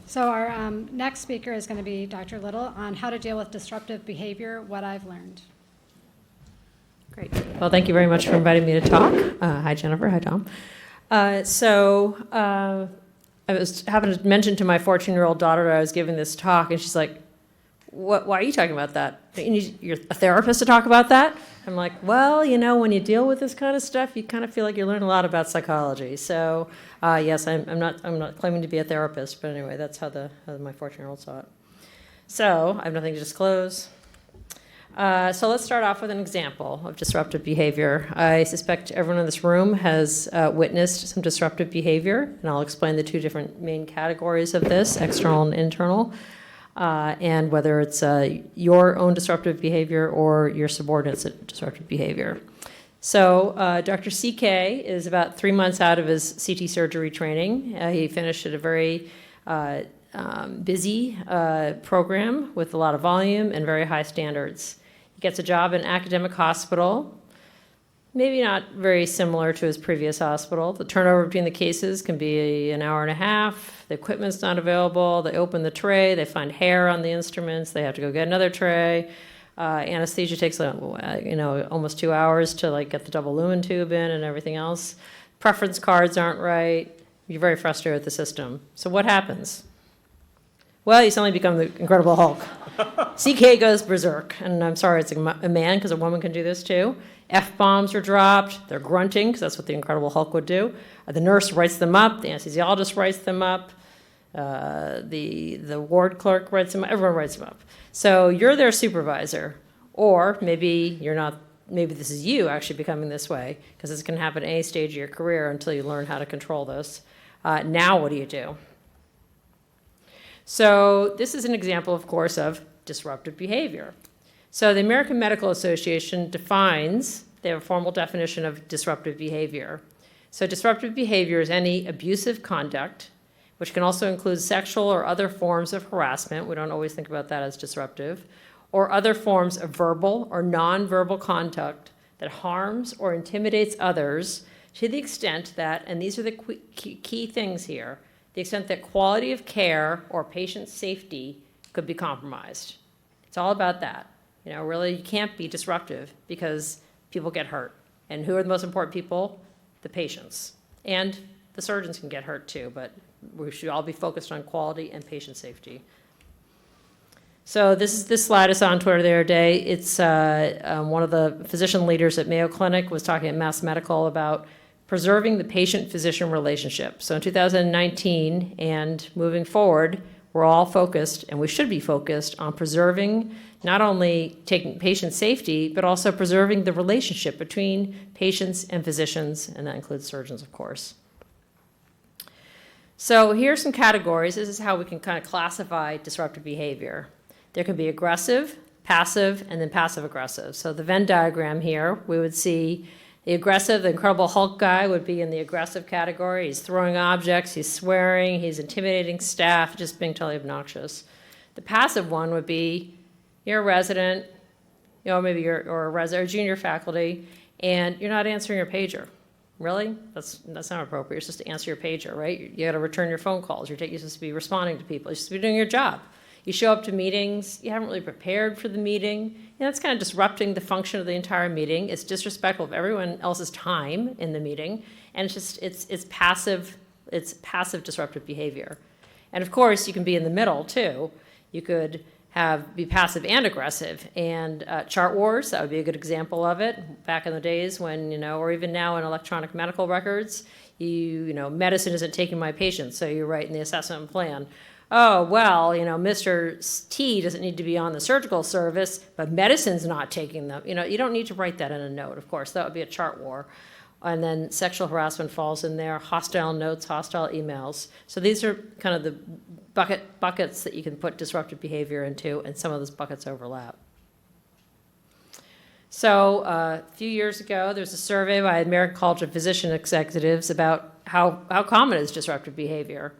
So our next speaker is going to be Dr. Little on how to deal with disruptive behavior, what I've learned. Great. Well, thank you very much for inviting me to talk. Hi, Jennifer. Hi, Tom. I was having to mention to my 14-year-old daughter that I was giving this talk, and she's like, why are you talking about that? You're a therapist to talk about that? I'm like, well, when you deal with this kind of stuff, you kind of feel like you learn a lot about psychology. So, yes, I'm not claiming to be a therapist, but anyway, that's how my 14-year-old saw it. So, I have nothing to disclose. So let's start off with an example of disruptive behavior. I suspect everyone in this room has witnessed some disruptive behavior, and I'll explain the two different main categories of this, external and internal. And whether it's your own disruptive behavior or your subordinate's disruptive behavior. So Dr. CK is about 3 months out of his CT surgery training. He finished at a very busy program with a lot of volume and very high standards. He gets a job in an academic hospital, maybe not very similar to his previous hospital. The turnover between the cases can be an hour and a half. The equipment's not available. They open the tray. They find hair on the instruments. They have to go get another tray. Anesthesia takes almost 2 hours to get the double lumen tube in and everything else. Preference cards aren't right. You're very frustrated with the system. So what happens? Well, you suddenly become the Incredible Hulk. CK goes berserk. And I'm sorry it's a man, because a woman can do this too. F-bombs are dropped. They're grunting, because that's what the Incredible Hulk would do. The nurse writes them up. The anesthesiologist writes them up. The ward clerk writes them up. Everyone writes them up. So you're their supervisor. Or maybe you're not. Maybe this is you actually becoming this way, because this can happen at any stage of your career until you learn how to control this. Now what do you do? So this is an example, of course, of disruptive behavior. So the American Medical Association they have a formal definition of disruptive behavior. So disruptive behavior is any abusive conduct, which can also include sexual or other forms of harassment. We don't always think about that as disruptive, or other forms of verbal or nonverbal conduct that harms or intimidates others to the extent that, and these are the key things here, the extent that quality of care or patient safety could be compromised. It's all about that. Really, you can't be disruptive because people get hurt. And who are the most important people? The patients. And the surgeons can get hurt too, but we should all be focused on quality and patient safety. So this slide is on Twitter the other day. It's one of the physician leaders at Mayo Clinic was talking at Mass Medical about preserving the patient-physician relationship. So in 2019 and moving forward, we're all focused, and we should be focused, on preserving not only taking patient safety, but also preserving the relationship between patients and physicians, and that includes surgeons, of course. So here's some categories. This is how we can kind of classify disruptive behavior. There can be aggressive, passive, and then passive-aggressive. So the Venn diagram here, we would see the aggressive, the Incredible Hulk guy would be in the aggressive category. He's throwing objects, he's swearing, he's intimidating staff, just being totally obnoxious. The passive one would be you're a resident, maybe you're a junior faculty, and you're not answering your pager. Really? That's not appropriate. You're supposed to answer your pager, right? You got to return your phone calls. You're supposed to be responding to people. You're supposed to be doing your job. You show up to meetings, you haven't really prepared for the meeting. That's kind of disrupting the function of the entire meeting. It's disrespectful of everyone else's time in the meeting, and it's passive disruptive behavior. And of course, you can be in the middle too. You could be passive and aggressive. And chart wars, that would be a good example of it. Back in the days when, or even now in electronic medical records, medicine isn't taking my patients, so you write in the assessment plan, oh, well, Mr. T doesn't need to be on the surgical service, but medicine's not taking them. You don't need to write that in a note, of course. That would be a chart war. And then sexual harassment falls in there, hostile notes, hostile emails. So these are kind of the buckets that you can put disruptive behavior into, and some of those buckets overlap. So a few years ago, there's a survey by the American College of Physician Executives about how common is disruptive behavior.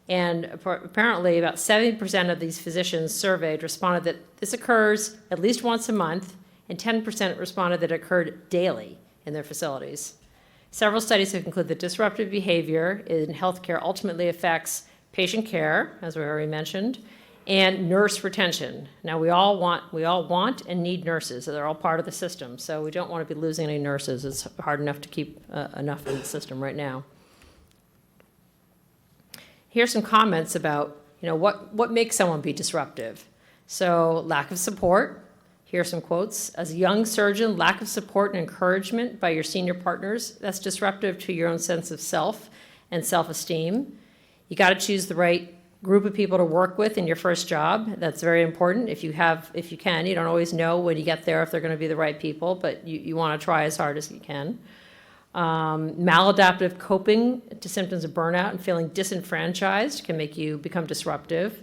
And apparently about 70% of these physicians surveyed responded that this occurs at least once a month, and 10% responded that it occurred daily in their facilities. Several studies have concluded that disruptive behavior in healthcare ultimately affects patient care, as we already mentioned, and nurse retention. Now, we all want and need nurses. So they're all part of the system. So we don't want to be losing any nurses. It's hard enough to keep enough in the system right now. Here's some comments about, what makes someone be disruptive. So lack of support. Here are some quotes. As a young surgeon, lack of support and encouragement by your senior partners, that's disruptive to your own sense of self and self-esteem. You got to choose the right group of people to work with in your first job. That's very important. If you can, you don't always know when you get there if they're going to be the right people, but you want to try as hard as you can. Maladaptive coping to symptoms of burnout and feeling disenfranchised can make you become disruptive.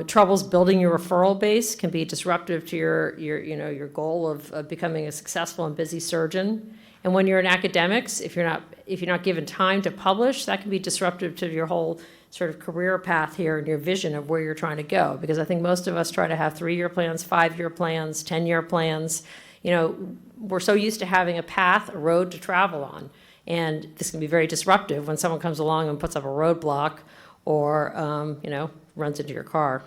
Troubles building your referral base can be disruptive to your goal of becoming a successful and busy surgeon. And when you're in academics, if you're not given time to publish, that can be disruptive to your whole sort of career path here and your vision of where you're trying to go. Because I think most of us try to have 3-year plans, 5-year plans, 10-year plans. We're so used to having a path, a road to travel on. And this can be very disruptive when someone comes along and puts up a roadblock or, runs into your car.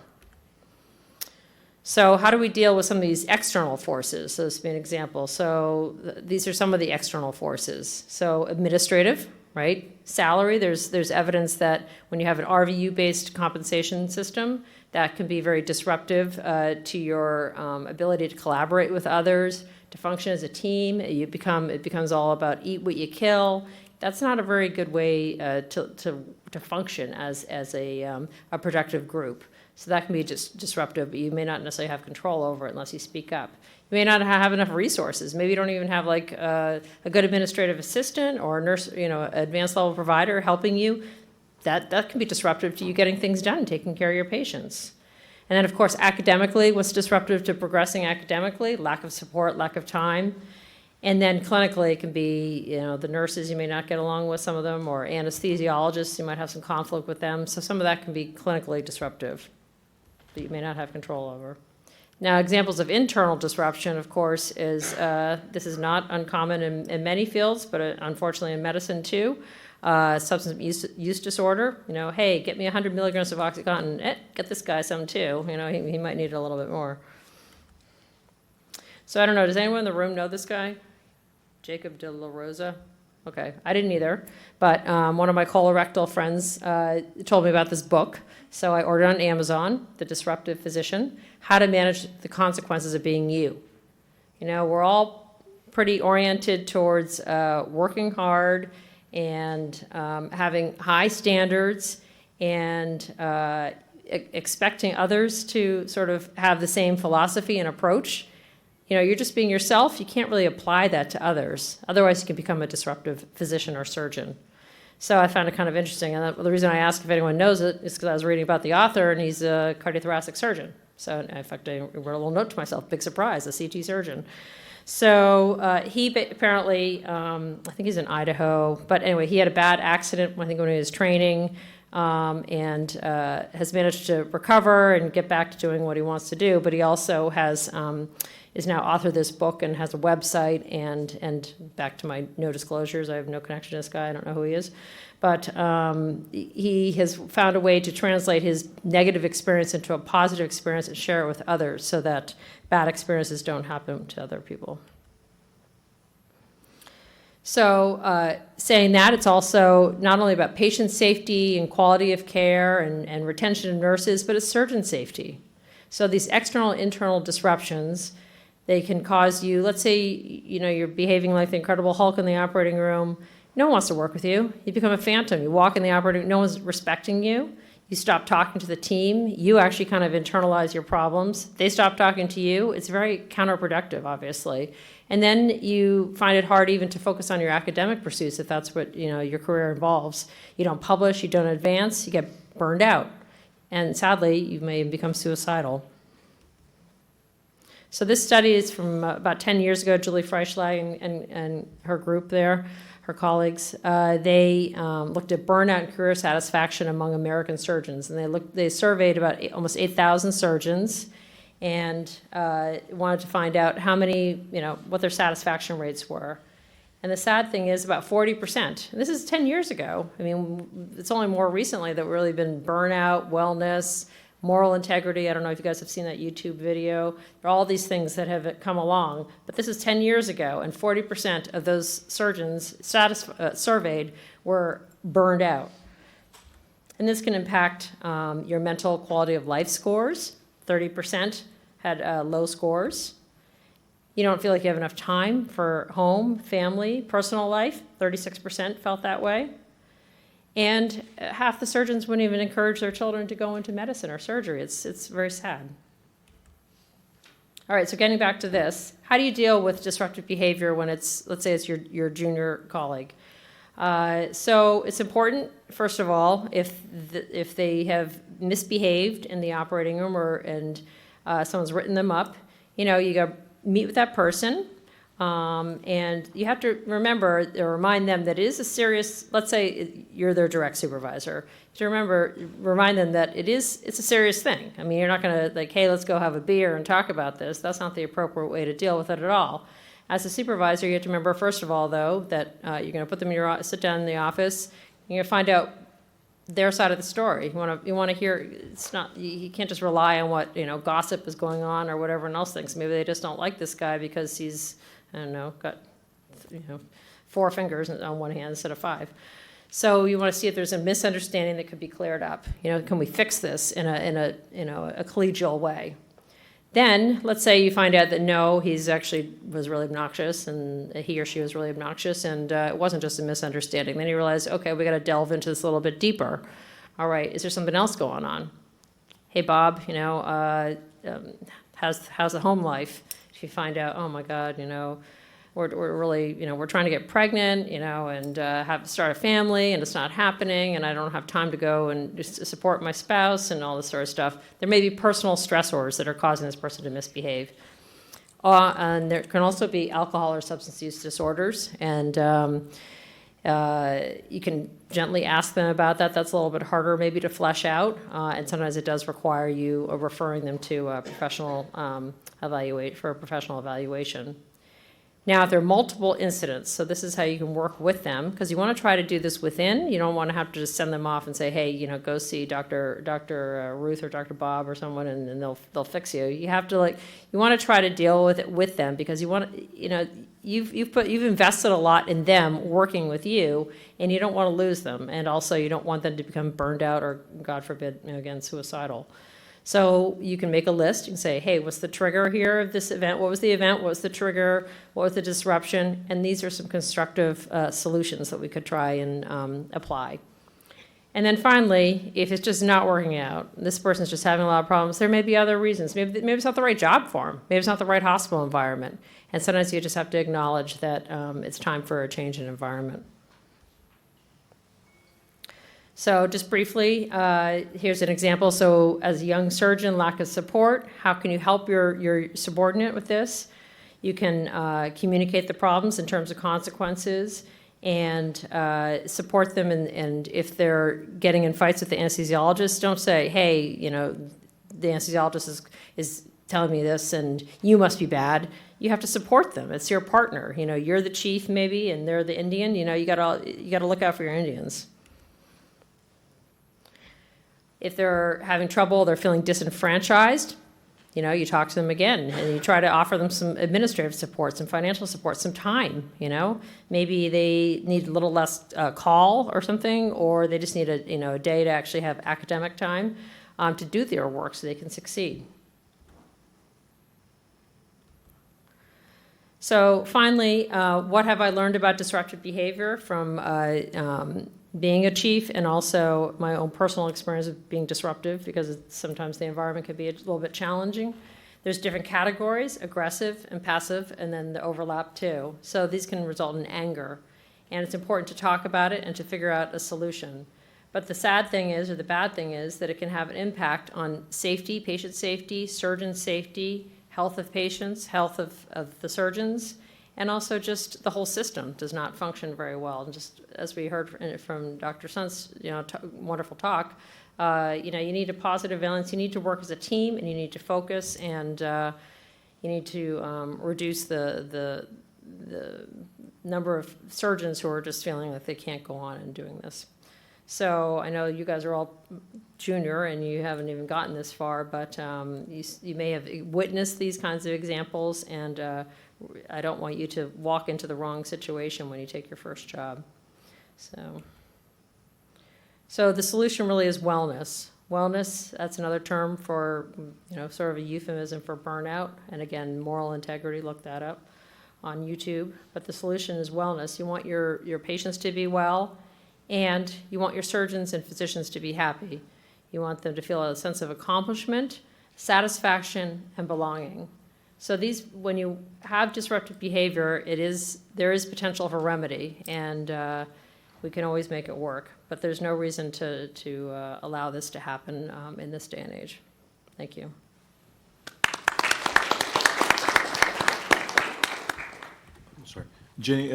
So how do we deal with some of these external forces? So this would be an example. So these are some of the external forces. So administrative, right? Salary, there's evidence that when you have an RVU-based compensation system, that can be very disruptive to your ability to collaborate with others, to function as a team. It becomes all about eat what you kill. That's not a very good way to function as a productive group. So that can be just disruptive, but you may not necessarily have control over it unless you speak up. You may not have enough resources. Maybe you don't even have like a good administrative assistant or a nurse, advanced level provider helping you. That can be disruptive to you getting things done, taking care of your patients. And then, of course, academically, what's disruptive to progressing academically? Lack of support, lack of time. And then clinically, it can be, the nurses, you may not get along with some of them, or anesthesiologists, you might have some conflict with them. So some of that can be clinically disruptive that you may not have control over. Now, examples of internal disruption, of course, is this is not uncommon in many fields, but unfortunately in medicine too. Substance use disorder, hey, get me 100 milligrams of OxyContin. Get this guy some too. He might need a little bit more. So I don't know, does anyone in the room know this guy? Jacob de la Rosa? Okay, I didn't either, but one of my colorectal friends told me about this book, so I ordered on Amazon, The Disruptive Physician, How to Manage the Consequences of Being You. We're all pretty oriented towards working hard and having high standards and expecting others to sort of have the same philosophy and approach. You're just being yourself. You can't really apply that to others. Otherwise, you can become a disruptive physician or surgeon. So I found it kind of interesting. And the reason I asked if anyone knows it is because I was reading about the author, and he's a cardiothoracic surgeon. So in fact, I wrote a little note to myself, big surprise, a CT surgeon. So he apparently, I think he's in Idaho, but anyway, he had a bad accident, I think, when he was training, and has managed to recover and get back to doing what he wants to do. But he also is now authored this book and has a website, and back to my no disclosures, I have no connection to this guy, I don't know who he is. But he has found a way to translate his negative experience into a positive experience and share it with others so that bad experiences don't happen to other people. So saying that, it's also not only about patient safety and quality of care and retention of nurses, but it's surgeon safety. So these external and internal disruptions, they can cause you, let's say, you're behaving like the Incredible Hulk in the operating room. No one wants to work with you. You become a phantom. You walk in the operating room, no one's respecting you. You stop talking to the team. You actually kind of internalize your problems. They stop talking to you. It's very counterproductive, obviously. And then you find it hard even to focus on your academic pursuits if that's what your career involves. You don't publish, you don't advance, you get burned out. And sadly, you may become suicidal. So this study is from about 10 years ago, Julie Freischlag and her group there, her colleagues. They looked at burnout and career satisfaction among American surgeons. And they surveyed about almost 8,000 surgeons and wanted to find out how many, what their satisfaction rates were. And the sad thing is about 40%, and this is 10 years ago. I mean, it's only more recently that we've really been burnout, wellness, moral integrity. I don't know if you guys have seen that YouTube video. There are all these things that have come along, but this is 10 years ago, and 40% of those surgeons surveyed were burned out. And this can impact your mental quality of life scores. 30% had low scores. You don't feel like you have enough time for home, family, personal life. 36% felt that way. And half the surgeons wouldn't even encourage their children to go into medicine or surgery. It's very sad. All right, so getting back to this, how do you deal with disruptive behavior when it's, let's say it's your junior colleague? So it's important, first of all, if they have misbehaved in the operating room and someone's written them up, you got to meet with that person, and you have to remember or remind them that it is a serious, let's say you're their direct supervisor, to remind them that it's a serious thing. I mean, you're not going to like, hey, let's go have a beer and talk about this. That's not the appropriate way to deal with it at all. As a supervisor, you have to remember, first of all, though, that you're going to put them in sit down in the office, you're going to find out their side of the story. You want to hear. It's not. You can't just rely on what gossip is going on or what everyone else thinks. Maybe they just don't like this guy because he's, I don't know, got 4 fingers on one hand instead of 5. So you want to see if there's a misunderstanding that could be cleared up. Can we fix this in a collegial way? Then, let's say you find out that no, he's actually was really obnoxious, and he or she was really obnoxious, and it wasn't just a misunderstanding. Then you realize, okay, we got to delve into this a little bit deeper. All right, is there something else going on? Hey, Bob, how's the home life? If you find out, oh my God, we're really, we're trying to get pregnant, and start a family, and it's not happening, and I don't have time to go and just support my spouse and all this sort of stuff. There may be personal stressors that are causing this person to misbehave. And there can also be alcohol or substance use disorders, and you can gently ask them about that. That's a little bit harder maybe to flesh out, and sometimes it does require you referring them to a professional professional evaluation. Now, if there are multiple incidents, so this is how you can work with them, because you want to try to do this within. You don't want to have to just send them off and say, hey, go see Dr. Ruth or Dr. Bob or someone, and they'll fix you. You have to you want to try to deal with it with them, because you want you've invested a lot in them working with you, and you don't want to lose them, and also you don't want them to become burned out or, God forbid, again, suicidal. So you can make a list. You can say, hey, what's the trigger here of this event? What was the event? What was the trigger? What was the disruption? And these are some constructive solutions that we could try and apply. And then finally, if it's just not working out, this person's just having a lot of problems, there may be other reasons. Maybe it's not the right job for them. Maybe it's not the right hospital environment. And sometimes you just have to acknowledge that it's time for a change in environment. So just briefly, here's an example. So as a young surgeon, lack of support, how can you help your subordinate with this? You can communicate the problems in terms of consequences and support them. And if they're getting in fights with the anesthesiologist, don't say, hey, the anesthesiologist is telling me this and you must be bad. You have to support them. It's your partner. You're the chief maybe, and they're the Indian. You gotta look out for your Indians. If they're having trouble, they're feeling disenfranchised, you talk to them again, and you try to offer them some administrative support, some financial support, some time, Maybe they need a little less call or something, or they just need a day to actually have academic time to do their work so they can succeed. So finally, what have I learned about disruptive behavior from being a chief, and also my own personal experience of being disruptive, because sometimes the environment can be a little bit challenging. There's different categories, aggressive and passive, and then the overlap too. So these can result in anger, and it's important to talk about it and to figure out a solution. But the sad thing is, or the bad thing is, that it can have an impact on safety, patient safety, surgeon safety, health of patients, health of the surgeons, and also just the whole system does not function very well. And just as we heard from Dr. Sun's wonderful talk, you need a positive balance. You need to work as a team, and you need to focus, and you need to reduce the number of surgeons who are just feeling like they can't go on and doing this. So I know you guys are all junior and you haven't even gotten this far, but you may have witnessed these kinds of examples, and I don't want you to walk into the wrong situation when you take your first job. So the solution really is wellness. Wellness, that's another term for, sort of a euphemism for burnout. And again, moral integrity, look that up on YouTube. But the solution is wellness. You want your patients to be well, and you want your surgeons and physicians to be happy. You want them to feel a sense of accomplishment, satisfaction, and belonging. So when you have disruptive behavior, there is potential for remedy, and we can always make it work. But there's no reason to allow this to happen in this day and age. Thank you. Sorry. Jenny,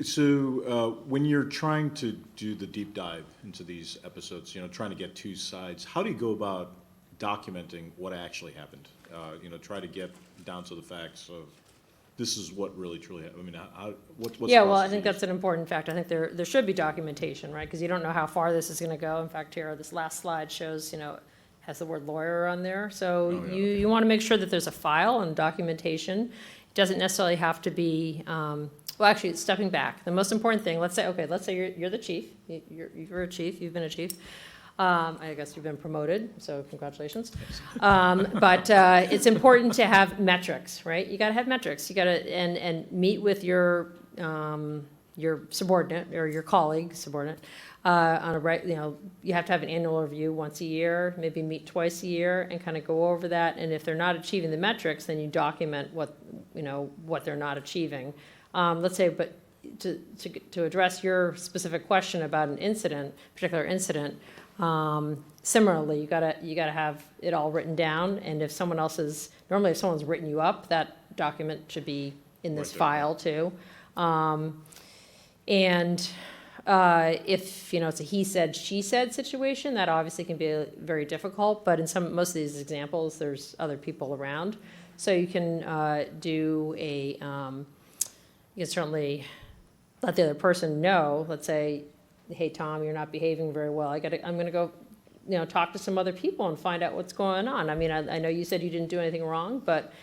so when you're trying to do the deep dive into these episodes, trying to get two sides, how do you go about documenting what actually happened? Try to get down to the facts of this is what really truly happened. I mean, what's Yeah, well, I think that's an important fact. I think there should be documentation, right? Because you don't know how far this is going to go. In fact, here, this last slide shows, has the word lawyer on there. So you want to make sure that there's a file and documentation. It doesn't necessarily have to be, well, actually, stepping back. The most important thing, let's say you're the chief. You're a chief. You've been a chief. I guess you've been promoted, so congratulations. But it's important to have metrics, right? You got to have metrics. You got to and meet with your subordinate or your colleague subordinate on a you have to have an annual review once a year, maybe meet twice a year, and kind of go over that. And if they're not achieving the metrics, then you document what they're not achieving. Let's say, but to address your specific question about an particular incident. Similarly, you gotta have it all written down, and if someone's written you up, that document should be in this file too. And if it's a he said, she said situation, that obviously can be very difficult, but in most of these examples, there's other people around. So you can do you can certainly let the other person know, let's say, hey, Tom, you're not behaving very well. I'm going to go, talk to some other people and find out what's going on. I mean, I know you said you didn't do anything wrong, but,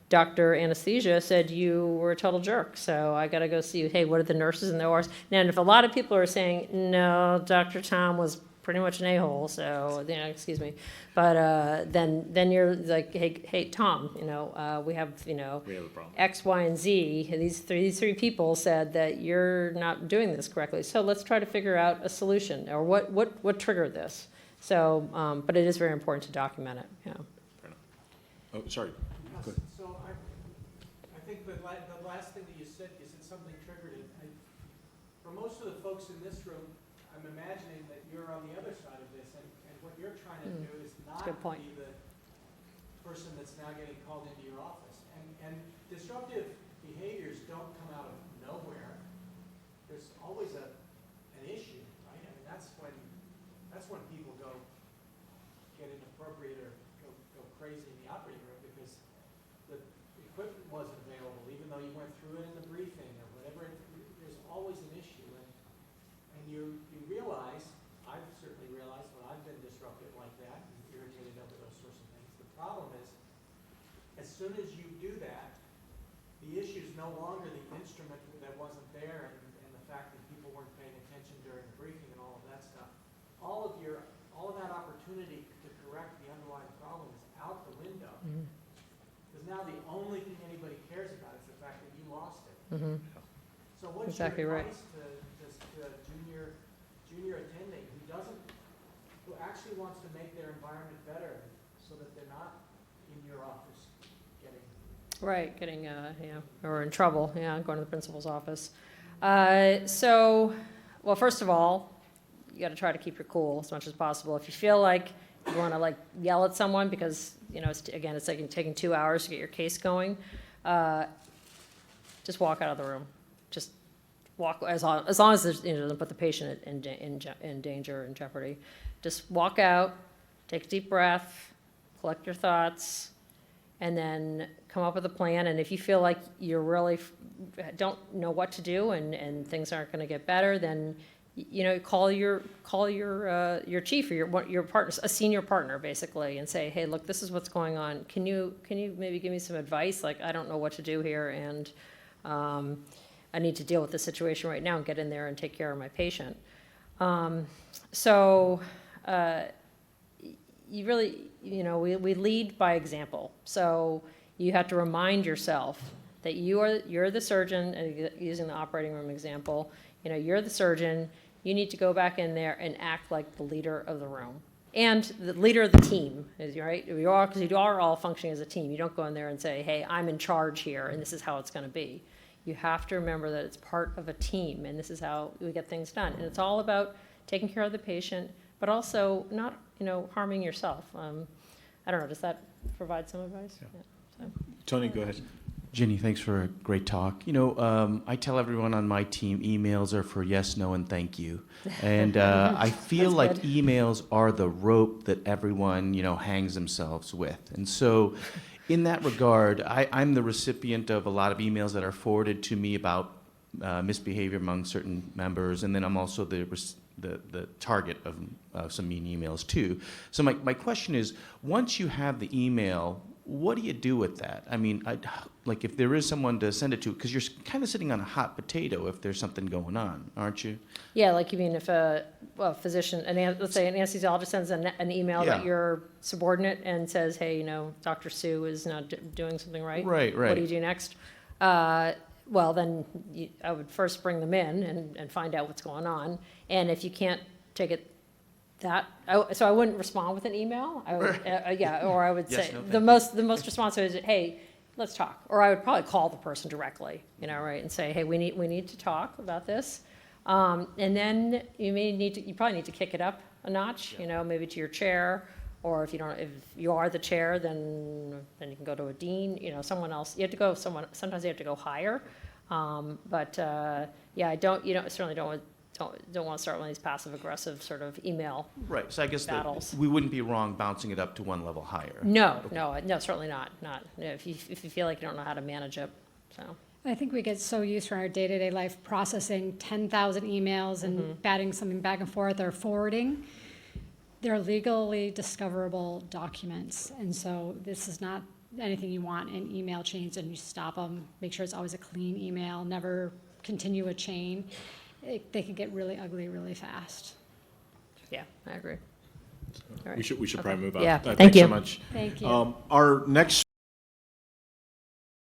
Dr. Anesthesia said you were a total jerk. So I got to go see, hey, what are the nurses and the ORs? Now, and if a lot of people are saying, no, Dr. Tom was pretty much an a-hole, so, excuse me. But then you're like, hey, Tom, we have a problem. X, Y, and Z. These three people said that you're not doing this correctly. So let's try to figure out a solution, or what triggered this. So, but it is very important to document it. Yeah. Oh, sorry. Yes, so I think the last thing that you said something triggered it. For most of the folks in this room, I'm imagining that you're on the other side of this, and what you're trying to do is not be the person that's now getting called into your office. And disruptive behaviors don't come out of nowhere. There's always an issue, right? I mean, that's when people get inappropriate or go crazy in the operating room because the equipment wasn't available, even though you went through it in the briefing or whatever. There's always an issue, and you realize, I've certainly realized when I've been disruptive like that and irritated over those sorts of things, the problem is, as soon as you do that, the issue is no longer the instrument that wasn't there and the fact that people weren't paying attention during the briefing and all of that stuff. All of that opportunity to correct the underlying problem is out the window. Because now the only thing anybody cares about is the fact that you lost it. Mm-hmm. So what's exactly your right. advice to a junior attending who actually wants to make their environment better so that they're not in your office getting or in trouble, going to the principal's office. Well, first of all, you got to try to keep your cool as much as possible. If you feel like you want to yell at someone because it's taking 2 hours to get your case going, just walk out of the room. Just walk as long as there's, doesn't put the patient in danger, in jeopardy. Just walk out, take a deep breath, collect your thoughts, and then come up with a plan. And if you feel like you're really don't know what to do and things aren't going to get better, then call your chief or your partner, a senior partner, basically, and say, hey, look, this is what's going on. Can you maybe give me some advice? Like, I don't know what to do here, and I need to deal with the situation right now and get in there and take care of my patient. You really, we lead by example. So you have to remind yourself that you're the surgeon, using the operating room example, you're the surgeon. You need to go back in there and act like the leader of the room and the leader of the team, right? Because you are all functioning as a team. You don't go in there and say, hey, I'm in charge here, and this is how it's going to be. You have to remember that it's part of a team, and this is how we get things done. And it's all about taking care of the patient, but also not, harming yourself. I don't know, does that provide some advice? Yeah. So. Tony, go ahead. Ginny, thanks for a great talk. I tell everyone on my team emails are for yes, no, and thank you. And I feel That's like good. emails are the rope that everyone, hangs themselves with. And so in that regard, I'm the recipient of a lot of emails that are forwarded to me about misbehavior among certain members, and then I'm also the target of some mean emails too. So my question is, once you have the email, what do you do with that? I mean, like if there is someone to send it to, because you're kind of sitting on a hot potato if there's something going on, aren't you? Yeah, like you mean if a physician, let's say an anesthesiologist sends an email Yeah. that your subordinate and says, hey, Dr. Sue is not doing something right. Right. What do you do next? Well, then I would first bring them in and find out what's going on. And if you can't take it so I wouldn't respond with an email. I would, or I would Yes, say no, the most responsive is, hey, let's talk. Or I would probably call the person directly, right, and say, hey, we need to talk about this. And then you probably need to kick it up a notch, maybe to your chair, or if you are the chair, then you can go to a dean, someone else. You have to go sometimes you have to go higher. I certainly don't want to start one of these passive aggressive sort of email. Right. So I guess battles. we wouldn't be wrong bouncing it up to one level higher. No, certainly not. If you feel like you don't know how to manage it, so. I think we get so used to our day-to-day life processing 10,000 emails and batting something back and forth or forwarding. They're legally discoverable documents, and so this is not anything you want in email chains, and you stop them. Make sure it's always a clean email, never continue a chain. They can get really ugly really fast. Yeah, I agree. All right. We should probably move on. Yeah, Thanks thank you. so much. Thank you. Our next